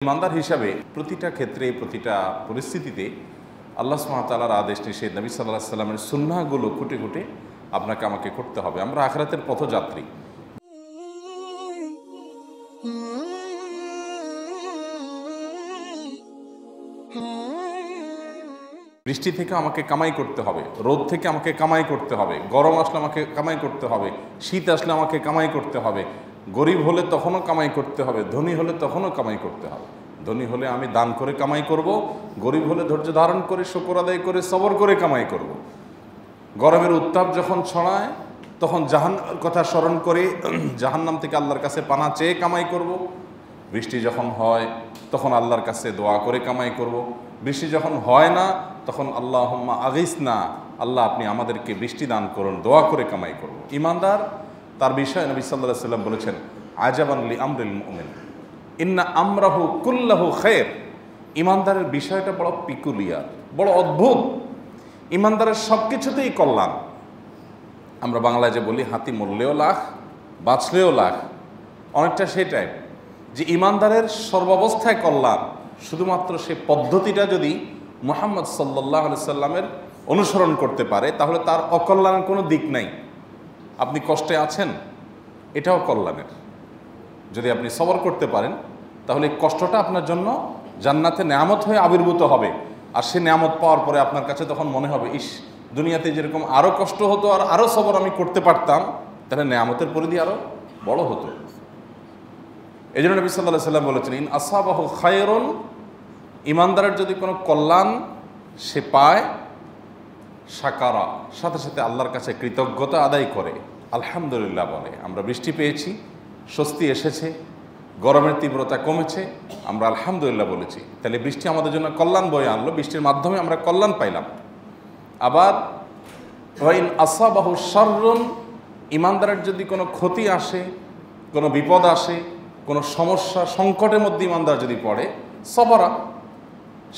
ইমানদার হিসাবে প্রতিটা ক্ষেত্রে প্রতিটা পরিস্থিতিতে আল্লাহ সুবহানাহু ওয়া তাআলার আদেশ নিষেধ নবী সাল্লাল্লাহু আলাইহি সাল্লামের সুন্নাহগুলো খুঁটে খুঁটে আপনাকে আমাকে করতে হবে। আমরা আখিরাতের পথযাত্রী। বৃষ্টি থেকে আমাকে কামাই করতে হবে, রোদ থেকে আমাকে কামাই করতে হবে, গরম আসলে আমাকে কামাই করতে হবে, শীত আসলে আমাকে কামাই করতে হবে। গরিব হলে তখনও কামাই করতে হবে, ধনী হলে তখনও কামাই করতে হবে। ধনী হলে আমি দান করে কামাই করব, গরিব হলে ধৈর্য ধারণ করে শুকর আদায় করে সবর করে কামাই করব। গরমের উত্তাপ যখন ছড়ায় তখন জাহান্নামের কথা স্মরণ করে জাহান্নাম থেকে আল্লাহর কাছে পানা চেয়ে কামাই করব। বৃষ্টি যখন হয় তখন আল্লাহর কাছে দোয়া করে কামাই করব। বৃষ্টি যখন হয় না তখন আল্লাহুম্মা আগিসনা, আল্লাহ আপনি আমাদেরকে বৃষ্টি দান করুন, দোয়া করে কামাই করব। ইমানদার তার বিষয়ে নবী সাল্লাল্লাহু আলাইহি সাল্লাম বলেছেন, আজাবান লি আমরিল মুমিন ইন্না আমরাহু কুল্লাহু খায়র। ইমানদারের বিষয়টা বড় পিকুলিয়ার, বড় অদ্ভুত। ইমানদারের সব কিছুতেই কল্যাণ। আমরা বাংলায় যে বলি হাতি মরলেও লাখ বাঁচলেও লাখ, অনেকটা সেটাই যে ইমানদারের সর্বাবস্থায় কল্যাণ। শুধুমাত্র সে পদ্ধতিটা যদি মুহাম্মদ সাল্লাল্লাহু আলাইহি সাল্লামের অনুসরণ করতে পারে তাহলে তার অকল্যাণের কোনো দিক নাই। আপনি কষ্টে আছেন, এটাও কল্যাণের। যদি আপনি সবর করতে পারেন তাহলে এই কষ্টটা আপনার জন্য জান্নাতে নেয়ামত হয়ে আবির্ভূত হবে। আর সে নেয়ামত পাওয়ার পরে আপনার কাছে তখন মনে হবে, ইস, দুনিয়াতে যেরকম আরও কষ্ট হতো আর আরও সবর আমি করতে পারতাম, তাহলে নেয়ামতের পরিধি আরও বড় হতো। এই জন্য নবী সাল্লাল্লাহু আলাইহি সাল্লাম বলেছেন, ইন আসাবাহু খায়রুন, ইমানদারের যদি কোনো কল্যাণ সে পায়, শাকারা, সাথে সাথে আল্লাহর কাছে কৃতজ্ঞতা আদায় করে, আলহামদুলিল্লাহ বলে। আমরা বৃষ্টি পেয়েছি, স্বস্তি এসেছে, গরমের তীব্রতা কমেছে, আমরা আলহামদুলিল্লাহ বলেছি, তাহলে বৃষ্টি আমাদের জন্য কল্যাণ বয়ে আনলো, বৃষ্টির মাধ্যমে আমরা কল্যাণ পাইলাম। আবার ওয়াইন আসাবাহু শাররুন, ইমানদারের যদি কোনো ক্ষতি আসে, কোনো বিপদ আসে, কোনো সমস্যা সংকটের মধ্যে ইমানদার যদি পড়ে, সবরা,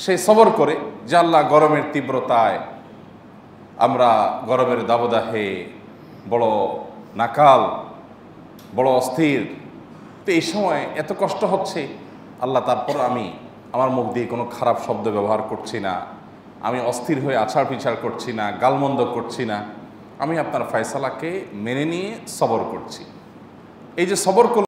সে সবর করে যে আল্লাহ গরমের তীব্রতায়, আমরা গরমের দাবদাহে বড় নাকাল, বড় অস্থির, তো এই সময় এত কষ্ট হচ্ছে, আল্লাহ তারপর আমি আমার মুখ দিয়ে কোনো খারাপ শব্দ ব্যবহার করছি না, আমি অস্থির হয়ে আছাড় পিছাড় করছি না, গালমন্দ করছি না, আমি আপনার ফয়সালাকে মেনে নিয়ে সবর করছি। এই যে সবর